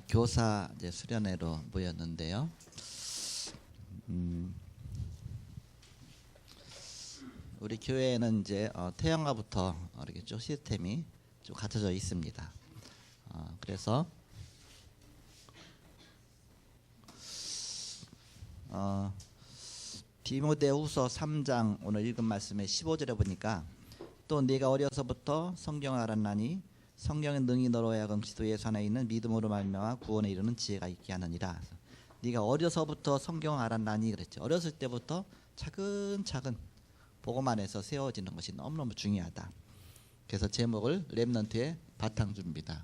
교사 이제 수련회로 모였는데요. 우리 교회에는 이제 태영아부터 이렇게 쭉 시스템이 좀 갖춰져 있습니다. 그래서 디모데후서 3장 오늘 읽은 말씀의 15절에 보니까 또 네가 어려서부터 성경을 알았나니 성경의 능히 너로 하여금 그리스도 예수 안에 있는 믿음으로 말미암아 구원에 이르는 지혜가 있게 하느니라. 네가 어려서부터 성경을 알았나니 그랬죠. 어렸을 때부터 차근차근 복음 안에서 세워지는 것이 너무너무 중요하다. 그래서 제목을 렘넌트의 바탕주입니다.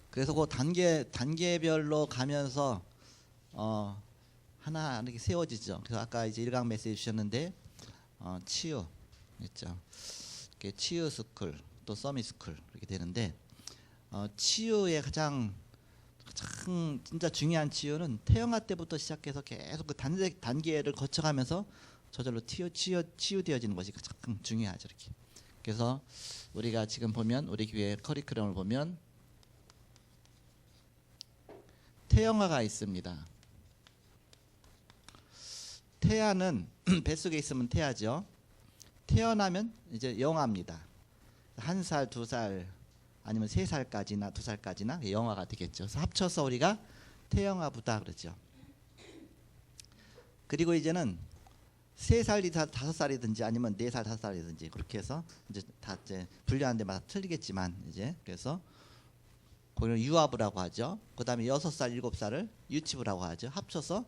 그래서 그 단계별로 가면서 하나 이렇게 세워지죠. 그래서 아까 이제 1강 메시지 주셨는데 치유 있죠. 치유 스쿨 또 서밋 스쿨 이렇게 되는데 치유의 가장 진짜 중요한 치유는 태영아 때부터 시작해서 계속 그 단계를 거쳐가면서 저절로 치유되어지는 것이 가장 중요하죠. 이렇게. 그래서 우리가 지금 보면 우리 교회 커리큘럼을 보면 태영아가 있습니다. 태아는 뱃속에 있으면 태아죠. 태어나면 이제 영아입니다. 1살, 2살 아니면 3살까지나 2살까지나 영아가 되겠죠. 그래서 합쳐서 우리가 태영아부다 그러죠. 그리고 이제는 3살이든 5살이든지 아니면 4살, 5살이든지 그렇게 해서 이제 다 이제 분류하는 데마다 틀리겠지만 이제 그래서 그걸 유아부라고 하죠. 그 다음에 6살, 7살을 유치부라고 하죠. 합쳐서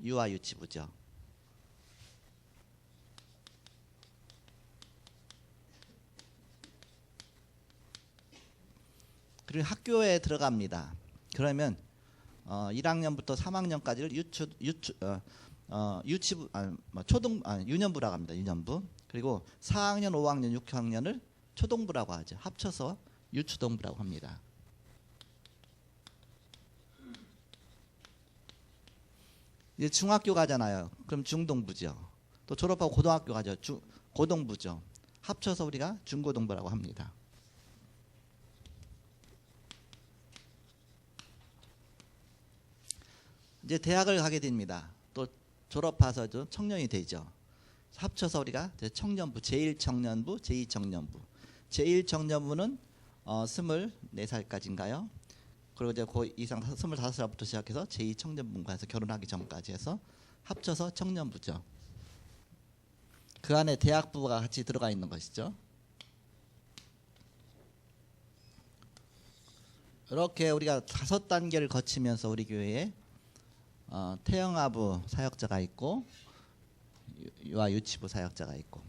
유아 유치부죠. 그리고 학교에 들어갑니다. 그러면 1학년부터 3학년까지를 유년부라고 합니다. 유년부. 그리고 4학년, 5학년, 6학년을 초동부라고 하죠. 합쳐서 유초동부라고 합니다. 이제 중학교 가잖아요. 그럼 중동부죠. 또 졸업하고 고등학교 가죠. 고동부죠. 합쳐서 우리가 중고동부라고 합니다. 이제 대학을 가게 됩니다. 또 졸업해서 청년이 되죠. 합쳐서 우리가 청년부, 제1청년부, 제2청년부. 제1청년부는 24살까지인가요? 그리고 이제 그 이상 25살부터 시작해서 제2청년부가 해서 결혼하기 전까지 해서 합쳐서 청년부죠. 그 안에 대학부가 같이 들어가 있는 것이죠. 이렇게 우리가 5단계를 거치면서 우리 교회에 태영아부 사역자가 있고 유아 유치부 사역자가 있고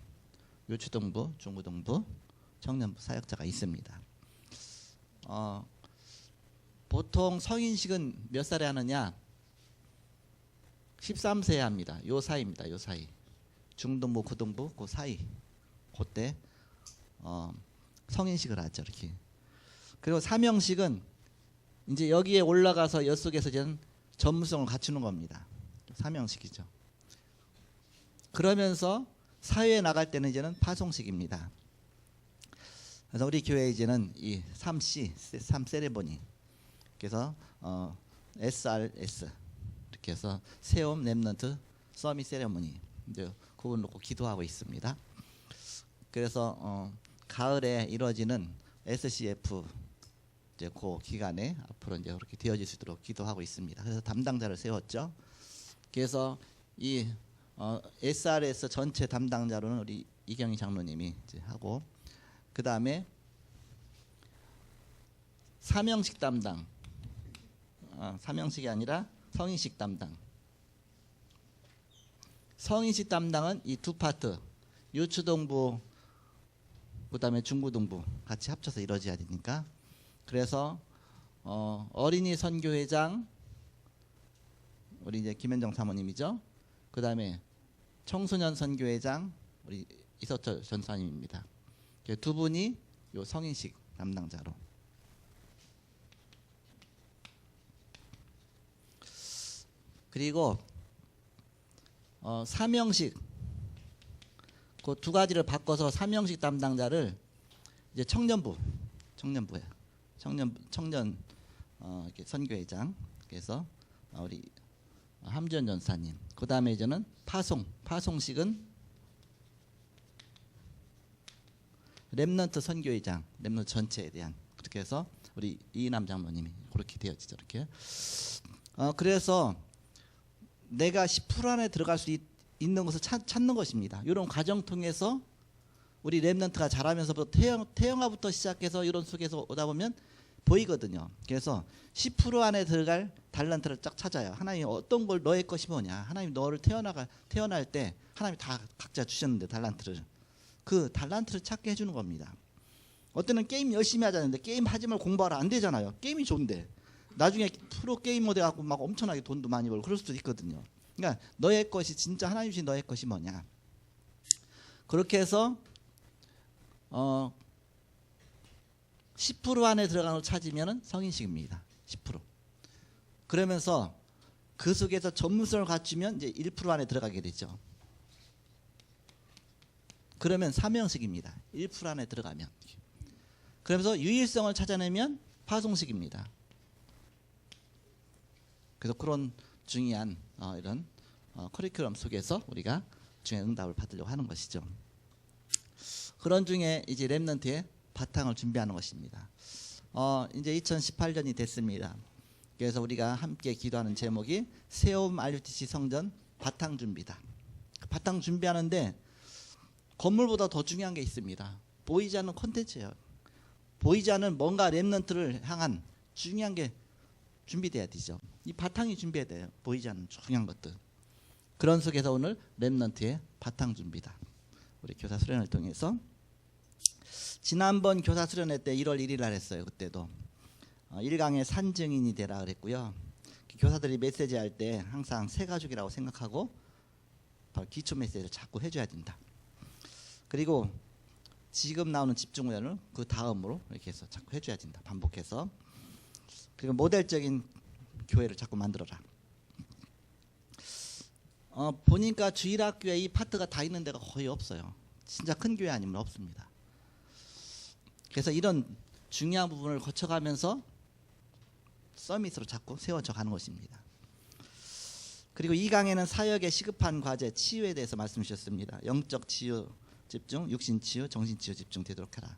유초동부, 중고동부, 청년부 사역자가 있습니다. 보통 성인식은 몇 살에 하느냐? 13세에 합니다. 요 사이입니다. 요 사이. 중동부, 고동부 그 사이. 그때 성인식을 하죠. 이렇게. 그리고 사명식은 이제 여기에 올라가서 엿속에서 이제는 전문성을 갖추는 겁니다. 사명식이죠. 그러면서 사회에 나갈 때는 이제는 파송식입니다. 그래서 우리 교회 이제는 이 3 세레모니. 그래서 SRS 이렇게 해서 세움 렘넌트 서밋 세레모니 이제 그걸 놓고 기도하고 있습니다. 그래서 가을에 이루어지는 SCF 이제 그 기간에 앞으로 이제 그렇게 되어질 수 있도록 기도하고 있습니다. 그래서 담당자를 세웠죠. 그래서 이 SRS 전체 담당자로는 우리 이경희 장로님이 이제 하고 그 다음에 사명식 담당. 사명식이 아니라 성인식 담당. 성인식 담당은 이 두 파트 유초동부 그 다음에 중고동부 같이 합쳐서 이루어져야 되니까 그래서 어린이 선교회장 우리 이제 김현정 사모님이죠. 그 다음에 청소년 선교회장 우리 이서철 전사님입니다. 두 분이 요 성인식 담당자로. 그리고 사명식 그 두 가지를 바꿔서 사명식 담당자를 이제 청년부예요. 청년 이렇게 선교회장. 그래서 우리 함지연 전사님. 그 다음에 이제는 파송식은 렘넌트 선교회장, 렘넌트 전체에 대한. 그렇게 해서 우리 이인남 장로님이 그렇게 되었죠. 이렇게. 그래서 내가 10% 안에 들어갈 수 있는 것을 찾는 것입니다. 이런 과정 통해서 우리 렘넌트가 자라면서부터 태영아부터 시작해서 이런 속에서 오다 보면 보이거든요. 그래서 10% 안에 들어갈 달란트를 쫙 찾아요. 하나님 어떤 걸 너의 것이 뭐냐. 하나님 너를 태어날 때 하나님이 다 각자 주셨는데 달란트를. 그 달란트를 찾게 해주는 겁니다. 어때는 게임 열심히 하자는데 게임 하지 말고 공부하라 안 되잖아요. 게임이 좋은데 나중에 프로 게이머 돼갖고 막 엄청나게 돈도 많이 벌고 그럴 수도 있거든요. 그러니까 너의 것이 진짜 하나님 주신 너의 것이 뭐냐. 그렇게 해서 10% 안에 들어가는 걸 찾으면 성인식입니다. 10%. 그러면서 그 속에서 전문성을 갖추면 이제 1% 안에 들어가게 되죠. 그러면 사명식입니다. 1% 안에 들어가면. 그러면서 유일성을 찾아내면 파송식입니다. 그래서 그런 중요한 이런 커리큘럼 속에서 우리가 중요한 응답을 받으려고 하는 것이죠. 그런 중에 이제 렘넌트의 바탕을 준비하는 것입니다. 이제 2018년이 됐습니다. 그래서 우리가 함께 기도하는 제목이 세움 RUTC 성전 바탕 준비다. 바탕 준비하는데 건물보다 더 중요한 게 있습니다. 보이지 않는 콘텐츠예요. 보이지 않는 뭔가 렘넌트를 향한 중요한 게 준비돼야 되죠. 이 바탕이 준비해야 돼요. 보이지 않는 중요한 것들. 그런 속에서 오늘 렘넌트의 바탕 준비다. 우리 교사 수련을 통해서 지난번 교사 수련회 때 1월 1일 날 했어요. 그때도 1강의 산증인이 되라 그랬고요. 교사들이 메시지 할 때 항상 새 가족이라고 생각하고 기초 메시지를 자꾸 해줘야 된다. 그리고 지금 나오는 집중훈련을 그 다음으로 이렇게 해서 자꾸 해줘야 된다. 반복해서. 그리고 모델적인 교회를 자꾸 만들어라. 보니까 주일학교에 이 파트가 다 있는 데가 거의 없어요. 진짜 큰 교회 아니면 없습니다. 그래서 이런 중요한 부분을 거쳐가면서 서밋으로 자꾸 세워져 가는 것입니다. 그리고 이 강에는 사역에 시급한 과제, 치유에 대해서 말씀 주셨습니다. 영적 치유 집중, 육신 치유, 정신 치유 집중 되도록 해라.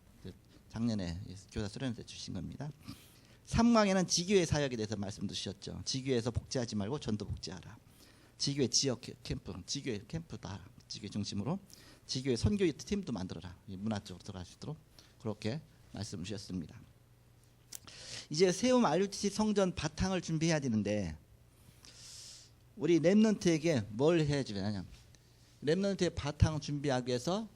작년에 교사 수련회 때 주신 겁니다. 3강에는 지교회 사역에 대해서 말씀 주셨죠. 지교회에서 복지하지 말고 전도 복지하라. 지교회 지역 캠프, 지교회 캠프다. 지교회 중심으로 지교회 선교 팀도 만들어라. 문화 쪽으로 들어갈 수 있도록 그렇게 말씀 주셨습니다. 이제 세움 RUTC 성전 바탕을 준비해야 되는데 우리 렘넌트에게 뭘 해야 되냐면 렘넌트의 바탕 준비하기 위해서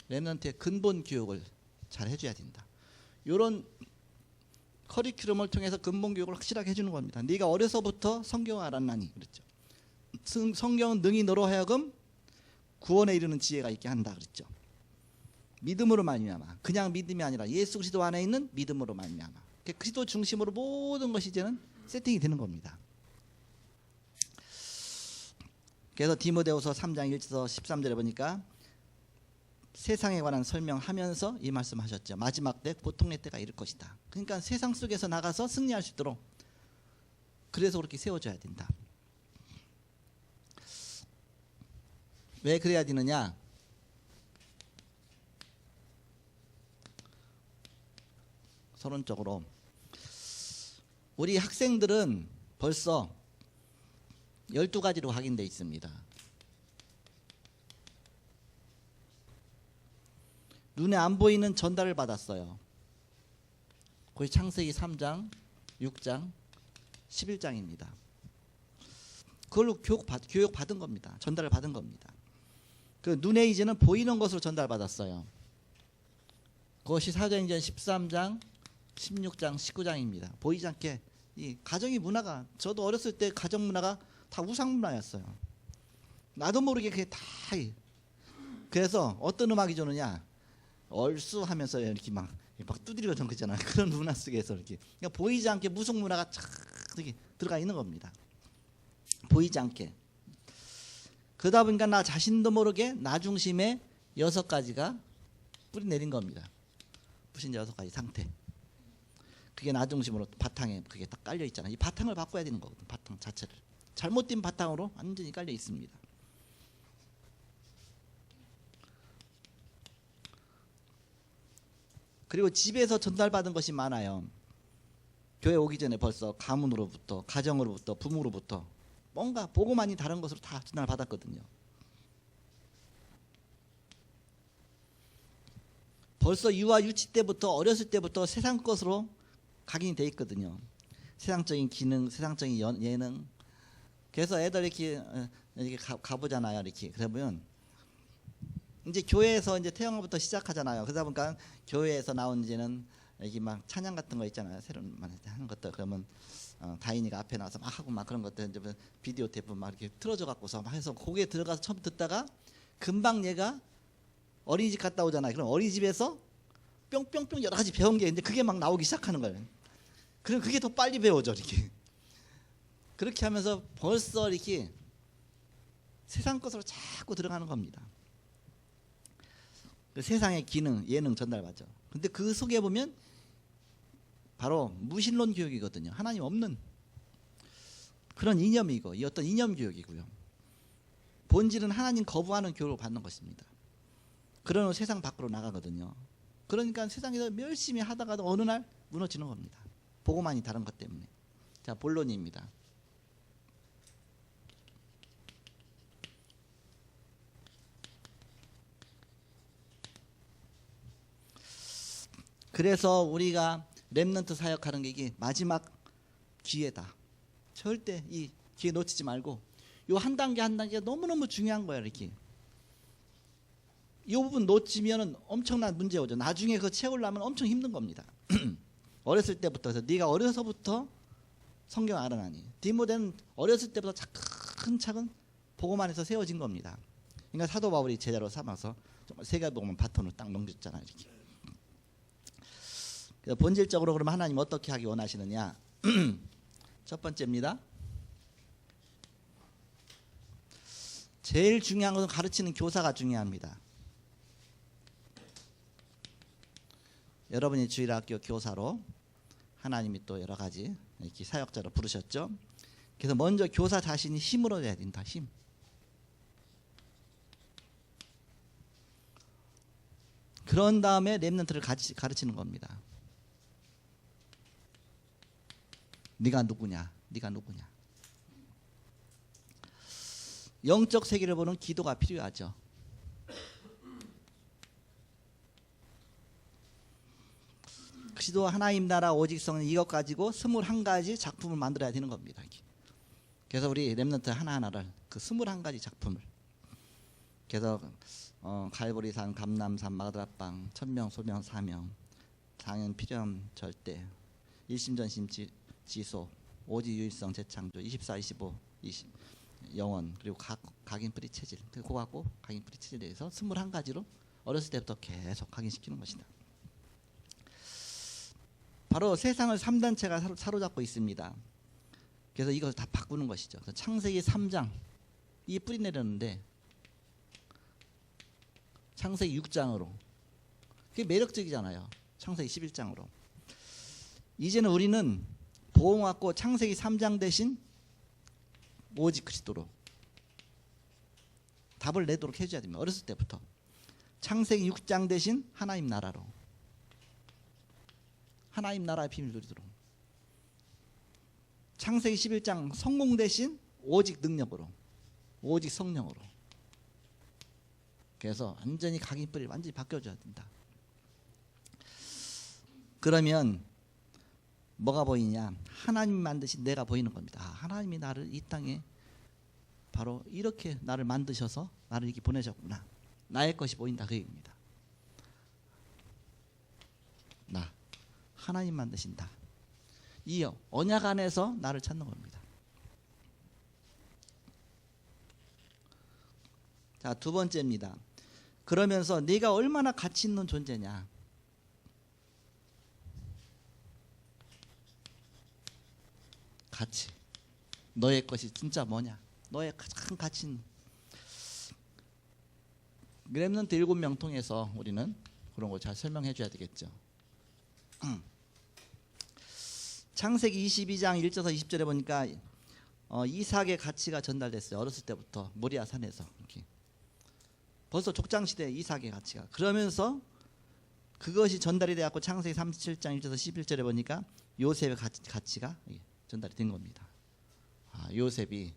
렘넌트의 근본 교육을 잘 해줘야 된다. 이런 커리큘럼을 통해서 근본 교육을 확실하게 해주는 겁니다. 네가 어려서부터 성경을 알았나니 그랬죠. 성경은 능히 너로 하여금 구원에 이르는 지혜가 있게 한다 그랬죠. 믿음으로 말미암아. 그냥 믿음이 아니라 예수 그리스도 안에 있는 믿음으로 말미암아. 그리스도 중심으로 모든 것이 이제는 세팅이 되는 겁니다. 그래서 디모데후서 3장 1절 13절에 보니까 세상에 관한 설명하면서 이 말씀하셨죠. 마지막 때 고통의 때가 이를 것이다. 그러니까 세상 속에서 나가서 승리할 수 있도록 그래서 그렇게 세워져야 된다. 왜 그래야 되느냐? 서론적으로 우리 학생들은 벌써 12가지로 확인되어 있습니다. 눈에 안 보이는 전달을 받았어요. 그게 창세기 3장, 6장, 11장입니다. 그걸로 교육 받은 겁니다. 전달을 받은 겁니다. 그 눈에 이제는 보이는 것으로 전달받았어요. 그것이 사도행전 13장, 16장, 19장입니다. 보이지 않게 이 가정의 문화가 저도 어렸을 때 가정 문화가 다 우상 문화였어요. 나도 모르게 그게 다 그래서 어떤 음악이 좋느냐 얼쑤하면서 이렇게 막 막 두드리고 전 그잖아요. 그런 문화 속에서 이렇게 그러니까 보이지 않게 무속 문화가 쫙 이렇게 들어가 있는 겁니다. 보이지 않게. 그러다 보니까 나 자신도 모르게 나 중심의 6가지가 뿌리 내린 겁니다. 불신자 6가지 상태. 그게 나 중심으로 바탕에 그게 딱 깔려 있잖아요. 이 바탕을 바꿔야 되는 거거든. 바탕 자체를. 잘못된 바탕으로 완전히 깔려 있습니다. 그리고 집에서 전달받은 것이 많아요. 교회 오기 전에 벌써 가문으로부터, 가정으로부터, 부모로부터 뭔가 보고만이 다른 것으로 다 전달받았거든요. 벌써 유아 유치 때부터 어렸을 때부터 세상 것으로 각인이 돼 있거든요. 세상적인 기능, 세상적인 예능. 그래서 애들 이렇게 가보잖아요. 이렇게 그러면 이제 교회에서 이제 태영부터 시작하잖아요. 그러다 보니까 교회에서 나온 이제는 이게 막 찬양 같은 거 있잖아요. 새로운 하는 것들. 그러면 다인이가 앞에 나와서 막 하고 막 그런 것들 이제 비디오 테이프 막 이렇게 틀어져 갖고서 막 해서 거기에 들어가서 처음 듣다가 금방 얘가 어린이집 갔다 오잖아요. 그럼 어린이집에서 뿅뿅뿅 여러 가지 배운 게 이제 그게 막 나오기 시작하는 거예요. 그럼 그게 더 빨리 배워져 이렇게. 그렇게 하면서 벌써 이렇게 세상 것으로 자꾸 들어가는 겁니다. 그 세상의 기능, 예능 전달받죠. 근데 그 속에 보면 바로 무신론 교육이거든요. 하나님 없는 그런 이념이고 이 어떤 이념 교육이고요. 본질은 하나님 거부하는 교육을 받는 것입니다. 그러면 세상 밖으로 나가거든요. 그러니까 세상에서 열심히 하다가도 어느 날 무너지는 겁니다. 보고만이 다른 것 때문에. 자, 본론입니다. 그래서 우리가 렘넌트 사역하는 게 이게 마지막 기회다. 절대 이 기회 놓치지 말고 요 한 단계 한 단계가 너무너무 중요한 거야. 이렇게 이 부분 놓치면은 엄청난 문제 오죠. 나중에 그거 채우려면 엄청 힘든 겁니다. 어렸을 때부터. 그래서 네가 어려서부터 성경 알아나니. 디모데는 어렸을 때부터 차근차근 보고만 해서 세워진 겁니다. 그러니까 사도 바울이 제자로 삼아서 정말 세계복음 바톤을 딱 넘겼잖아요. 이렇게. 그래서 본질적으로 그러면 하나님 어떻게 하기 원하시느냐. 첫 번째입니다. 제일 중요한 것은 가르치는 교사가 중요합니다. 여러분이 주일학교 교사로 하나님이 또 여러 가지 이렇게 사역자로 부르셨죠. 그래서 먼저 교사 자신이 힘을 얻어야 된다. 힘. 그런 다음에 렘넌트를 가르치는 겁니다. 네가 누구냐? 네가 누구냐? 영적 세계를 보는 기도가 필요하죠. 기도 하나님 나라 오직성은 이것 가지고 21가지 작품을 만들어야 되는 겁니다. 그래서 우리 렘넌트 하나하나를 그 21가지 작품을 그래서 갈보리산, 감남산, 마가다락방, 천명, 소명, 사명, 당연, 필연, 절대, 일심전심, 지소, 오직, 유일성, 재창조, 24, 25, 20, 영원, 그리고 각인 뿌리 체질, 그거하고 각인 뿌리 체질에 대해서 21가지로 어렸을 때부터 계속 각인시키는 것이다. 바로 세상을 3단체가 사로잡고 있습니다. 그래서 이걸 다 바꾸는 것이죠. 그래서 창세기 3장 이 뿌리 내렸는데 창세기 6장으로 그게 매력적이잖아요. 창세기 11장으로 이제는 우리는 보응받고 창세기 3장 대신 오직 그리스도로 답을 내도록 해줘야 됩니다. 어렸을 때부터 창세기 6장 대신 하나님 나라로 하나님 나라의 비밀 누리도록 창세기 11장 성공 대신 오직 능력으로 오직 성령으로 그래서 완전히 각인뿌리 완전히 바뀌어줘야 된다. 그러면 뭐가 보이냐? 하나님 만드신 내가 보이는 겁니다. 하나님이 나를 이 땅에 바로 이렇게 나를 만드셔서 나를 이렇게 보내셨구나. 나의 것이 보인다 그 얘기입니다. 나 하나님 만드신다. 이 언약 안에서 나를 찾는 겁니다. 자, 두 번째입니다. 그러면서 네가 얼마나 가치 있는 존재냐. 가치. 너의 것이 진짜 뭐냐? 너의 가장 가치는. 렘넌트 7명 통해서 우리는 그런 거 잘 설명해 줘야 되겠죠. 창세기 22장 1절에서 20절에 보니까 이삭의 가치가 전달됐어요. 어렸을 때부터 모리아 산에서 이렇게. 벌써 족장 시대 이삭의 가치가. 그러면서 그것이 전달이 되었고 창세기 37장 1절에서 11절에 보니까 요셉의 가치가 전달이 된 겁니다. 요셉이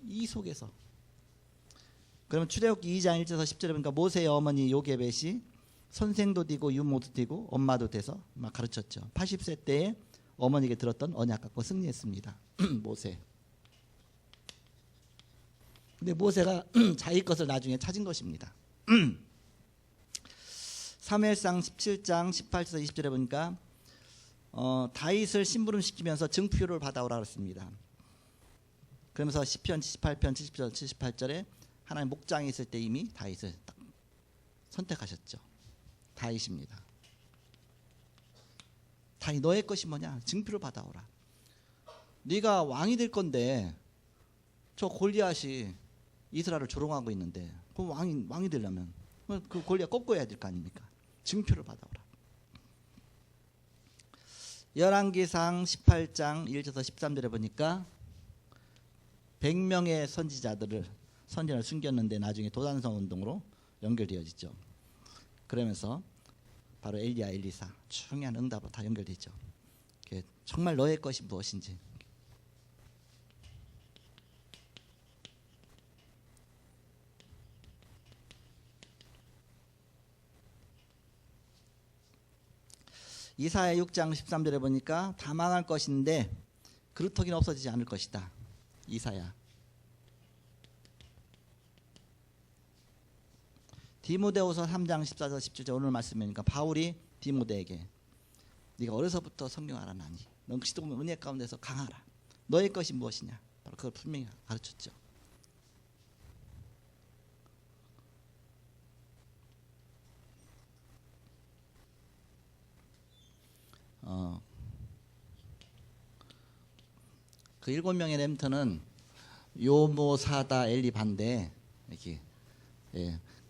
이 속에서. 그러면 출애굽기 2장 1절에서 10절에 보니까 모세의 어머니 요게벳이 선생도 되고 유모도 되고 엄마도 돼서 막 가르쳤죠. 80세 때에 어머니에게 들었던 언약 갖고 승리했습니다. 모세. 근데 모세가 자기 것을 나중에 찾은 것입니다. 사무엘상 17장 18절에서 20절에 보니까 다윗을 심부름시키면서 증표를 받아오라 그랬습니다. 그러면서 시편 78편 70절 78절에 하나님 목장에 있을 때 이미 다윗을 딱 선택하셨죠. 다윗입니다. 다윗 너의 것이 뭐냐? 증표를 받아오라. 네가 왕이 될 건데 저 골리앗이 이스라엘을 조롱하고 있는데 그럼 왕이 되려면 그 골리앗 꺾어야 될 거 아닙니까? 증표를 받아오라. 열왕기상 18장 1절에서 13절에 보니까 100명의 선지를 숨겼는데 나중에 도단성 운동으로 연결되어지죠. 그러면서 바로 엘리야 엘리사 중요한 응답으로 다 연결되죠. 정말 너의 것이 무엇인지. 이사야 6장 13절에 보니까 다 망할 것인데 그루터기는 없어지지 않을 것이다. 이사야. 디모데후서 3장 14절 17절 오늘 말씀이니까 바울이 디모데에게 네가 어려서부터 성경 알아나니 넌 그리스도 은혜 가운데서 강하라. 너의 것이 무엇이냐? 바로 그걸 분명히 가르쳤죠. 그 7명의 렘턴은 요모사다 엘리 반대 이렇게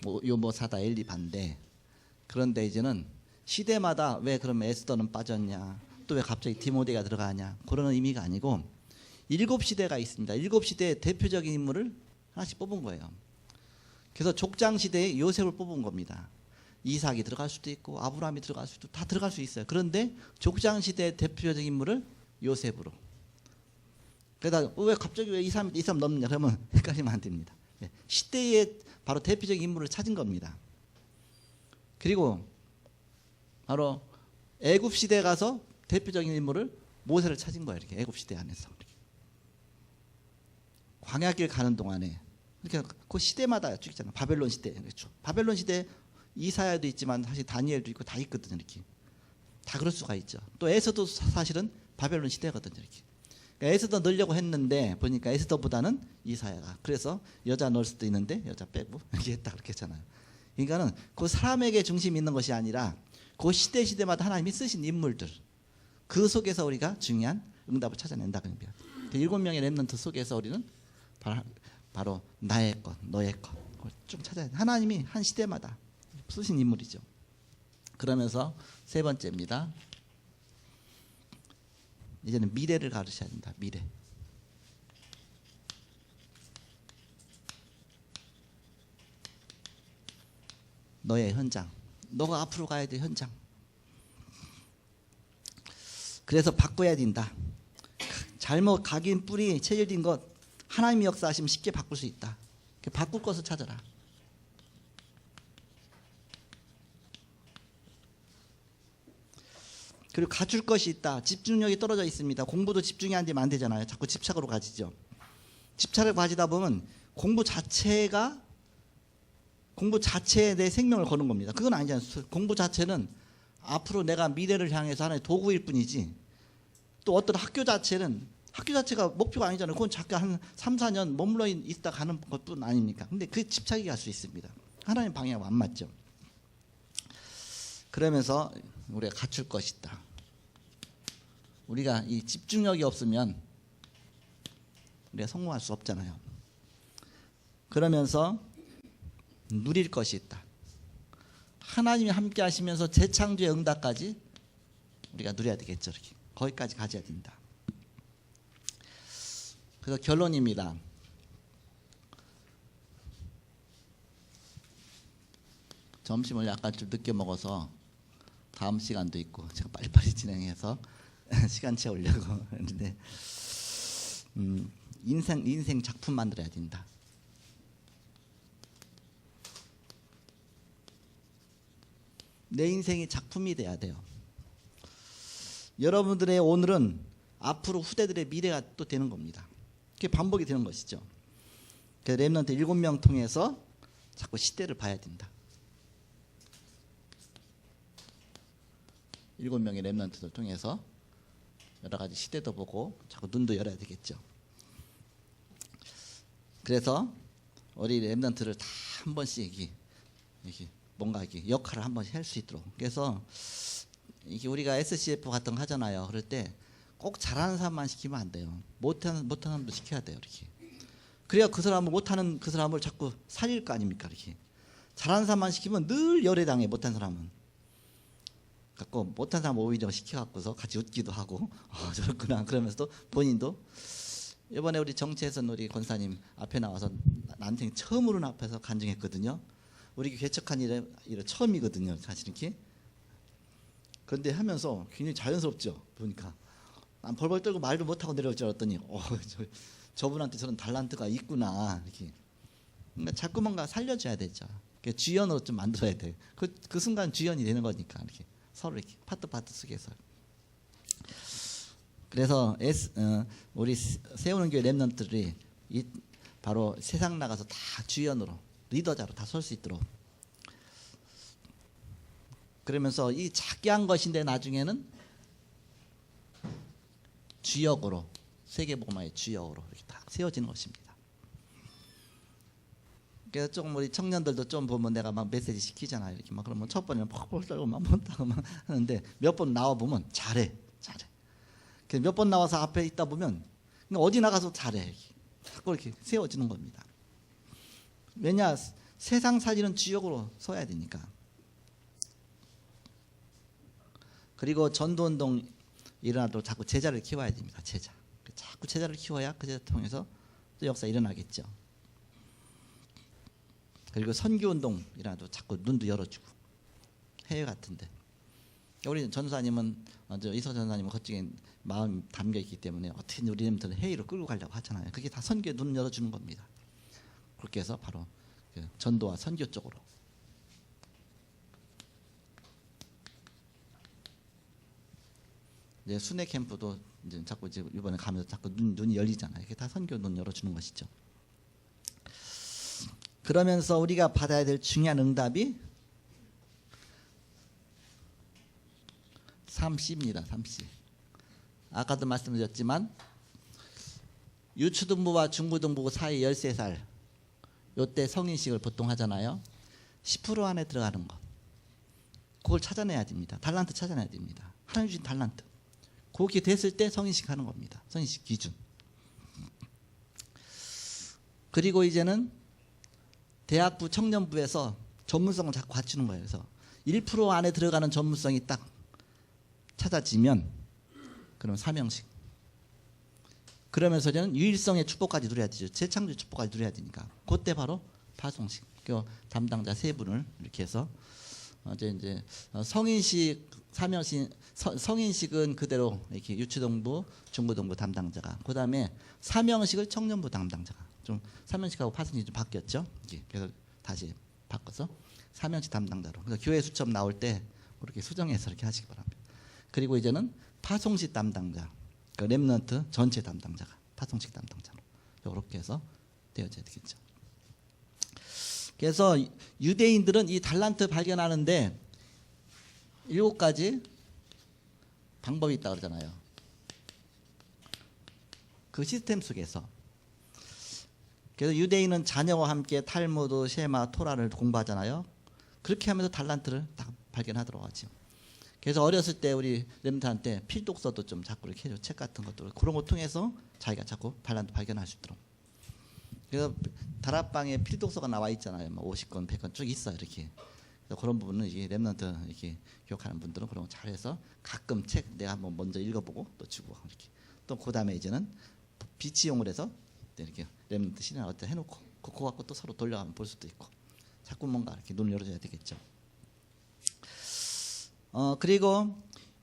요모사다 엘리 반대. 그런데 이제는 시대마다 왜 그러면 에스더는 빠졌냐, 또 왜 갑자기 디모데가 들어가냐, 그런 의미가 아니고 7시대가 있습니다. 7시대의 대표적인 인물을 하나씩 뽑은 거예요. 그래서 족장 시대에 요셉을 뽑은 겁니다. 이삭이 들어갈 수도 있고 아브라함이 들어갈 수도 다 들어갈 수 있어요. 그런데 족장 시대의 대표적인 인물을 요셉으로. 그러다 왜 갑자기 왜 이 사람 넘느냐 그러면 헷갈리면 안 됩니다. 시대의 바로 대표적인 인물을 찾은 겁니다. 그리고 바로 애굽 시대에 가서 대표적인 인물을 모세를 찾은 거예요. 이렇게 애굽 시대 안에서 광야길 가는 동안에 이렇게 그 시대마다 쭉 있잖아요. 바벨론 시대 그렇죠. 바벨론 시대 이사야도 있지만 사실 다니엘도 있고 다 있거든요. 이렇게 다 그럴 수가 있죠. 또 에스더도 사실은 바벨론 시대거든요. 이렇게. 그러니까 에스더 넣으려고 했는데 보니까 에스더보다는 이사야가. 그래서 여자 넣을 수도 있는데 여자 빼고 이렇게 했다 그렇게 했잖아요. 그러니까는 그 사람에게 중심이 있는 것이 아니라 그 시대마다 하나님이 쓰신 인물들 그 속에서 우리가 중요한 응답을 찾아낸다 그 의미야. 7명의 렘넌트 속에서 우리는 바로 나의 것, 너의 것 좀 찾아야 돼. 하나님이 한 시대마다 쓰신 인물이죠. 그러면서 세 번째입니다. 이제는 미래를 가르쳐야 된다. 미래. 너의 현장. 너가 앞으로 가야 될 현장. 그래서 바꿔야 된다. 잘못 각인 뿌리 체질된 것 하나님의 역사하시면 쉽게 바꿀 수 있다. 바꿀 것을 찾아라. 그리고 갖출 것이 있다. 집중력이 떨어져 있습니다. 공부도 집중이 안 되면 안 되잖아요. 자꾸 집착으로 가지죠. 집착을 가지다 보면 공부 자체에 내 생명을 거는 겁니다. 그건 아니잖아요. 공부 자체는 앞으로 내가 미래를 향해서 하나의 도구일 뿐이지 또 어떤 학교 자체가 목표가 아니잖아요. 그건 잠깐 한 3, 4년 머물러 있다 가는 것뿐 아닙니까? 근데 그 집착이 갈 수 있습니다. 하나님 방향과 안 맞죠. 그러면서 우리가 갖출 것이 있다. 우리가 이 집중력이 없으면 우리가 성공할 수 없잖아요. 그러면서 누릴 것이 있다. 하나님이 함께 하시면서 재창조의 응답까지 우리가 누려야 되겠죠. 이렇게. 거기까지 가져야 된다. 그래서 결론입니다. 점심을 약간 좀 늦게 먹어서 다음 시간도 있고 제가 빨리빨리 진행해서 시간 채우려고 했는데 인생 작품 만들어야 된다. 내 인생이 작품이 돼야 돼요. 여러분들의 오늘은 앞으로 후대들의 미래가 또 되는 겁니다. 그게 반복이 되는 것이죠. 그래서 렘넌트 7명 통해서 자꾸 시대를 봐야 된다. 7명의 렘넌트들 통해서 여러 가지 시대도 보고 자꾸 눈도 열어야 되겠죠. 그래서 우리 렘넌트를 다 한 번씩 이렇게 뭔가 이렇게 역할을 한 번씩 할 수 있도록. 그래서 이게 우리가 SCF 같은 거 하잖아요. 그럴 때 꼭 잘하는 사람만 시키면 안 돼요. 못하는 사람도 시켜야 돼요. 이렇게. 그래야 그 사람을 못하는 그 사람을 자꾸 살릴 거 아닙니까? 이렇게. 잘하는 사람만 시키면 늘 열애당해. 못한 사람은. 갖고 못한 사람 오히려 시켜갖고서 같이 웃기도 하고 저렇구나 그러면서도 본인도 이번에 우리 정치에선 우리 권사님 앞에 나와서 난생 처음으로 앞에서 간증했거든요. 우리 개척한 일에 처음이거든요. 사실 이렇게. 그런데 하면서 굉장히 자연스럽죠. 보니까 난 벌벌 떨고 말도 못하고 내려올 줄 알았더니 저분한테 저런 달란트가 있구나 이렇게. 그러니까 자꾸 뭔가 살려줘야 되죠. 주연으로 좀 만들어야 돼. 그 순간 주연이 되는 거니까 이렇게 서로 이렇게 파트 속에서. 그래서 우리 세우는 교회 렘넌트들이 바로 세상 나가서 다 주연으로 리더자로 다 설 수 있도록. 그러면서 이 작게 한 것인데 나중에는 주역으로 세계복음화의 주역으로 이렇게 딱 세워지는 것입니다. 그래서 조금 우리 청년들도 좀 보면 내가 막 메시지 시키잖아요. 이렇게 막 그러면 첫 번에는 퍽퍽 떨고 막 못하고 막 하는데 몇 번 나와 보면 잘해. 그래서 몇 번 나와서 앞에 있다 보면 어디 나가서 잘해. 자꾸 이렇게 세워지는 겁니다. 왜냐 세상 살리는 주역으로 서야 되니까. 그리고 전도운동 일어나도록 자꾸 제자를 키워야 됩니다. 제자. 자꾸 제자를 키워야 그 제자 통해서 또 역사 일어나겠죠. 그리고 선교운동 일어나도 자꾸 눈도 열어주고 해외 같은데 우리 전사님은 이서 전사님은 그쪽에 마음이 담겨 있기 때문에 어떻게 우리 렘넌트를 해외로 끌고 가려고 하잖아요. 그게 다 선교에 눈 열어주는 겁니다. 그렇게 해서 바로 그 전도와 선교 쪽으로. 이제 순회 캠프도 이제 자꾸 이번에 가면서 자꾸 눈이 열리잖아요. 이게 다 선교 눈 열어주는 것이죠. 그러면서 우리가 받아야 될 중요한 응답이 3C입니다. 3C. 아까도 말씀드렸지만 유초등부와 중고등부 사이 13살 요때 성인식을 보통 하잖아요. 10% 안에 들어가는 것. 그걸 찾아내야 됩니다. 달란트 찾아내야 됩니다. 하나님 주신 달란트. 그렇게 됐을 때 성인식 하는 겁니다. 성인식 기준. 그리고 이제는 대학부 청년부에서 전문성을 자꾸 갖추는 거예요. 그래서 1% 안에 들어가는 전문성이 딱 찾아지면 그럼 사명식. 그러면서 이제는 유일성의 축복까지 누려야 되죠. 재창조 축복까지 누려야 되니까. 그때 바로 파송식. 그 담당자 세 분을 이렇게 해서 이제 성인식, 사명식, 성인식은 그대로 이렇게 유초등부, 중고등부 담당자가. 그다음에 사명식을 청년부 담당자가. 좀 사명식하고 파송식이 좀 바뀌었죠. 그래서 다시 바꿔서 사명식 담당자로. 그래서 교회 수첩 나올 때 그렇게 수정해서 이렇게 하시기 바랍니다. 그리고 이제는 파송식 담당자, 그 렘넌트 전체 담당자가 파송식 담당자로 이렇게 해서 되어져야 되겠죠. 그래서 유대인들은 이 달란트 발견하는데 7가지 방법이 있다고 그러잖아요. 그 시스템 속에서. 그래서 유대인은 자녀와 함께 탈무드, 셰마, 토라를 공부하잖아요. 그렇게 하면서 달란트를 딱 발견하도록 하죠. 그래서 어렸을 때 우리 렘들한테 필독서도 좀 자꾸 이렇게 해줘. 책 같은 것도 그런 거 통해서 자기가 자꾸 달란트 발견할 수 있도록. 그래서 다락방에 필독서가 나와 있잖아요. 뭐 50권, 100권 쭉 있어 이렇게. 그래서 그런 부분은 이게 렘넌트 이렇게 교육하는 분들은 그런 거 잘해서 가끔 책 내가 한번 먼저 읽어보고 또 주고 이렇게. 또 그다음에 이제는 비치용을 해서 이렇게 렘넌트 실행 어때 해놓고 그거 갖고 또 서로 돌려가면 볼 수도 있고. 자꾸 뭔가 이렇게 눈을 열어줘야 되겠죠. 그리고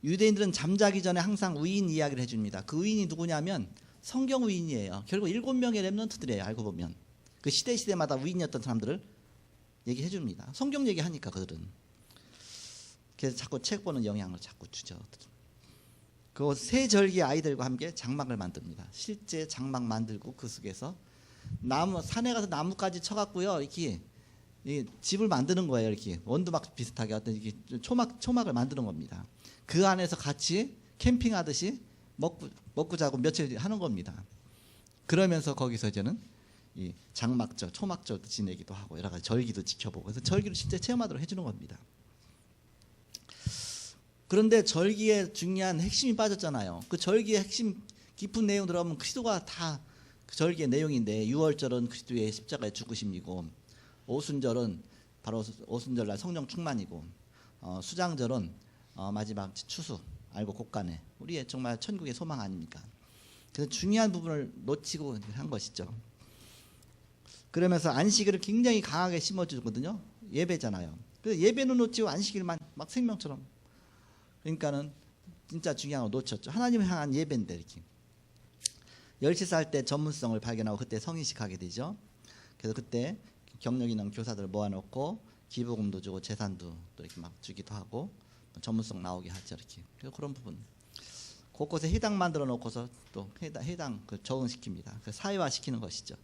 유대인들은 잠자기 전에 항상 의인 이야기를 해줍니다. 그 의인이 누구냐면 성경 의인이에요. 결국 7명의 렘넌트들이에요. 알고 보면 그 시대마다 의인이었던 사람들을 얘기해 줍니다. 성경 얘기하니까 그들은. 그래서 자꾸 책 보는 영향을 자꾸 주죠. 그 세 절기의 아이들과 함께 장막을 만듭니다. 실제 장막 만들고 그 속에서 나무 산에 가서 나무까지 쳐갖고요 이렇게 집을 만드는 거예요. 이렇게 원두막 비슷하게 어떤 이렇게 초막을 만드는 겁니다. 그 안에서 같이 캠핑하듯이 먹고 자고 며칠 하는 겁니다. 그러면서 거기서 이제는 이 장막절, 초막절 지내기도 하고 여러 가지 절기도 지켜보고 그래서 절기를 진짜 체험하도록 해주는 겁니다. 그런데 절기의 중요한 핵심이 빠졌잖아요. 그 절기의 핵심 깊은 내용 들어가면 그리스도가 다 그 절기의 내용인데 유월절은 그리스도의 십자가의 죽으심이고 오순절은 바로 오순절날 성령 충만이고 수장절은 마지막 추수 알고 곳간에 우리의 정말 천국의 소망 아닙니까? 그래서 중요한 부분을 놓치고 한 것이죠. 그러면서 안식일을 굉장히 강하게 심어주거든요. 예배잖아요. 그래서 예배는 놓치고 안식일만 막 생명처럼. 그러니까는 진짜 중요한 거 놓쳤죠. 하나님을 향한 예배인데 이렇게. 10살 때 전문성을 발견하고 그때 성인식 하게 되죠. 그래서 그때 경력 있는 교사들을 모아놓고 기부금도 주고 재산도 또 이렇게 막 주기도 하고 전문성 나오게 하죠. 이렇게. 그래서 그런 부분. 곳곳에 해당 만들어 놓고서 또 해당 적응시킵니다. 그 사회화 시키는 것이죠.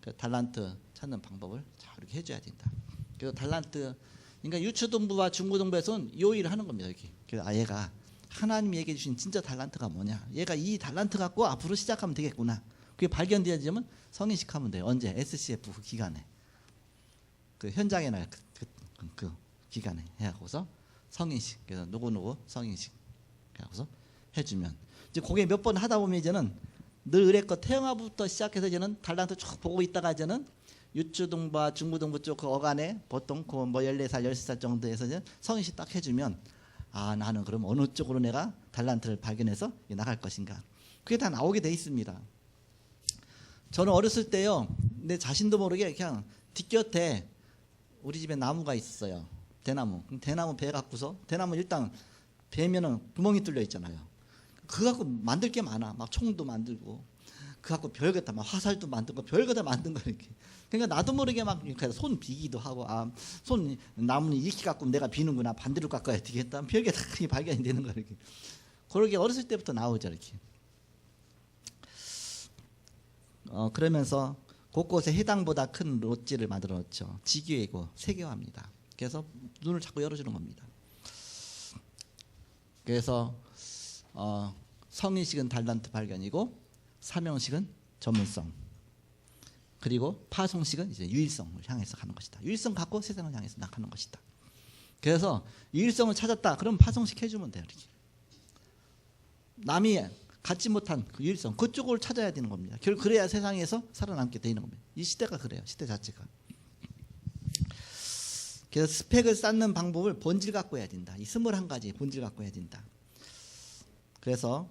그 달란트 찾는 방법을 잘 이렇게 해줘야 된다. 그래서 달란트, 그러니까 유초등부와 중고등부에서는 이 일을 하는 겁니다. 이렇게. 그래서 얘가 하나님이 얘기해 주신 진짜 달란트가 뭐냐? 얘가 이 달란트 갖고 앞으로 시작하면 되겠구나. 그게 발견되어지면 성인식 하면 돼요. 언제? SCF 그 기간에. 그 현장의 날 그 기간에 해하고서 성인식. 그래서 누구 성인식 해하고서 해주면 이제 그게 몇 번 하다 보면 이제는 늘 의뢰껏 태영아부터 시작해서 이제는 달란트 쭉 보고 있다가 이제는 유초등부와 중고등부 쪽 그 어간에 보통 그 뭐 14살, 13살 정도에서 이제 성인식 딱 해주면 아 나는 그럼 어느 쪽으로 내가 달란트를 발견해서 나갈 것인가 그게 다 나오게 돼 있습니다. 저는 어렸을 때요 내 자신도 모르게 그냥 뒷곁에 우리 집에 나무가 있었어요. 대나무. 대나무 배 갖고서 대나무 일단 베면은 구멍이 뚫려 있잖아요. 그거 갖고 만들 게 많아. 막 총도 만들고 그거 갖고 별거 다 막 화살도 만들고 별거 다 만든 거 이렇게. 그러니까 나도 모르게 막 손 비기도 하고 손 나무는 이렇게 갖고 내가 비는구나 반대로 깎아야 되겠다. 별게 다 발견이 되는 거 이렇게. 그렇게 어렸을 때부터 나오죠 이렇게. 그러면서 곳곳에 해당보다 큰 롯지를 만들어 놓죠. 지교이고 세계화입니다. 그래서 눈을 자꾸 열어주는 겁니다. 그래서 성인식은 달란트 발견이고 사명식은 전문성 그리고 파송식은 이제 유일성을 향해서 가는 것이다. 유일성 갖고 세상을 향해서 나가는 것이다. 그래서 유일성을 찾았다. 그럼 파송식 해주면 돼요. 이렇게. 남이 갖지 못한 그 유일성 그쪽을 찾아야 되는 겁니다. 결국 그래야 세상에서 살아남게 되는 겁니다. 이 시대가 그래요. 시대 자체가. 그래서 스펙을 쌓는 방법을 본질 갖고 해야 된다. 이 21가지 본질 갖고 해야 된다. 그래서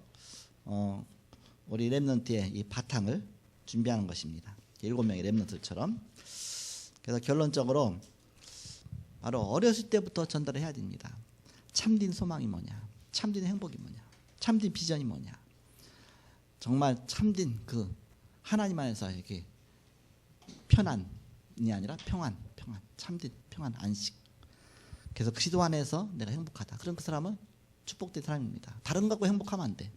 우리 렘넌트의 이 바탕을 준비하는 것입니다. 7명의 렘넌트처럼. 그래서 결론적으로 바로 어렸을 때부터 전달을 해야 됩니다. 참된 소망이 뭐냐? 참된 행복이 뭐냐? 참된 비전이 뭐냐? 정말 참된 그 하나님 안에서 이렇게 편안이 아니라 평안, 참된 평안, 안식. 그래서 그리스도 안에서 내가 행복하다. 그럼 그 사람은 축복된 사람입니다. 다른 거 갖고 행복하면 안 돼.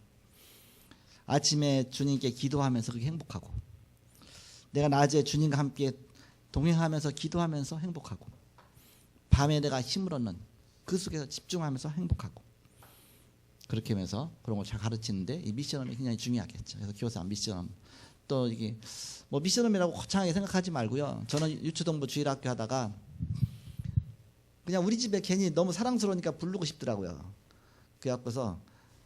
아침에 주님께 기도하면서 그게 행복하고 내가 낮에 주님과 함께 동행하면서 기도하면서 행복하고 밤에 내가 힘을 얻는 그 속에서 집중하면서 행복하고 그렇게 하면서 그런 걸 잘 가르치는데 이 미션음이 굉장히 중요하겠죠. 그래서 교사 미션음 또 이게 뭐 미션음이라고 거창하게 생각하지 말고요. 저는 유초동부 주일학교 하다가 그냥 우리 집에 괜히 너무 사랑스러우니까 부르고 싶더라고요. 그래갖고서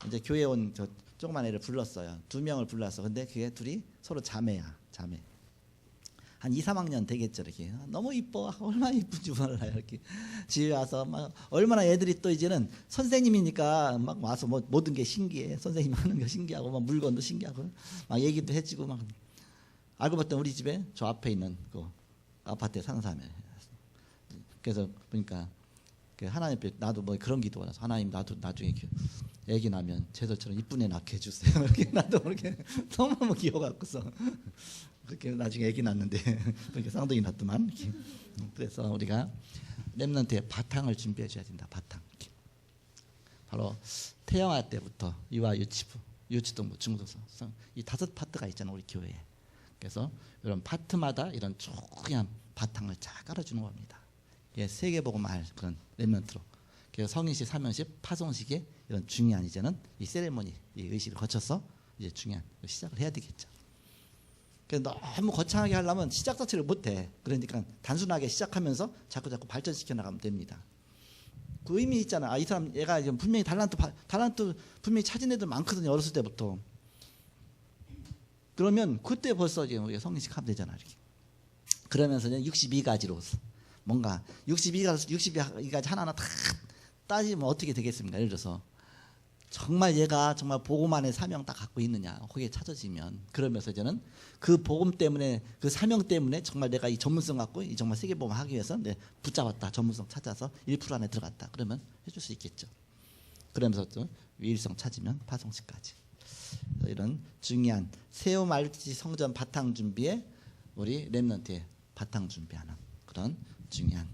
이제 교회 온 저 조그만 애를 불렀어요. 2명을 불렀어. 근데 그게 둘이 서로 자매야, 자매. 한 2, 3학년 되겠죠. 이렇게 너무 이뻐. 얼마나 이쁜지 몰라요. 이렇게 집에 와서 막 얼마나 애들이 또 이제는 선생님이니까 막 와서 뭐 모든 게 신기해. 선생님 하는 게 신기하고 막 물건도 신기하고 막 얘기도 해주고 막. 알고 봤더니 우리 집에 저 앞에 있는 그 아파트에 사는 사람이에요. 그래서 보니까 그 하나님 앞에 나도 뭐 그런 기도가 나서 하나님 나도 나중에 애기 나면 제설처럼 이쁜 애 낳게 해주세요. 이렇게 나도 그렇게 너무 귀여워갖고서 그렇게 나중에 애기 낳는데 그렇게 쌍둥이 낳더만. 이렇게. 그래서 우리가 렘넌트의 바탕을 준비해 줘야 된다. 바탕. 이렇게. 바로 태영아 때부터 유아 유치부, 유치동부, 중고등학교 이 5파트가 있잖아 우리 교회에. 그래서 이런 파트마다 이런 중요한 바탕을 잘 깔아주는 겁니다. 예, 세계복음할 그런 렘넌트로. 그래서 성인식, 사명식, 파송식의 이런 중요한 이제는 이 세레모니, 이 의식을 거쳐서 이제 중요한 시작을 해야 되겠죠. 그래서 너무 거창하게 하려면 시작 자체를 못해. 그러니까 단순하게 시작하면서 자꾸 발전시켜 나가면 됩니다. 그 의미 있잖아. 아, 이 사람 얘가 분명히 달란트 분명히 찾은 애들 많거든요. 어렸을 때부터. 그러면 그때 벌써 이제 우리가 성인식 하면 되잖아. 이렇게. 그러면서 62가지로 뭔가 62가지 하나하나 다 따지면 어떻게 되겠습니까? 예를 들어서 정말 얘가 정말 복음만의 사명 딱 갖고 있느냐 거기에 찾아지면 그러면서 이제는 그 복음 때문에 그 사명 때문에 정말 내가 이 전문성 갖고 이 정말 세계복음 하기 위해서 붙잡았다. 전문성 찾아서 1% 안에 들어갔다. 그러면 해줄 수 있겠죠. 그러면서 또 위일성 찾으면 파송식까지. 이런 중요한 세우말치 성전 바탕 준비에 우리 렘넌트의 바탕 준비하는 그런 중요한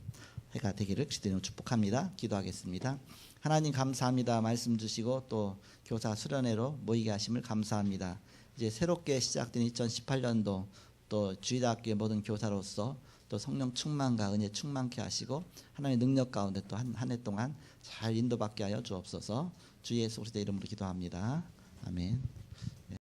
해가 되기를 주님으로 축복합니다. 기도하겠습니다. 하나님 감사합니다. 말씀 주시고 또 교사 수련회로 모이게 하심을 감사합니다. 이제 새롭게 시작된 2018년도 또 주일학교의 모든 교사로서 또 성령 충만과 은혜 충만케 하시고 하나님의 능력 가운데 또 한 해 동안 잘 인도받게 하여 주옵소서. 주 예수 그리스도의 이름으로 기도합니다. 아멘.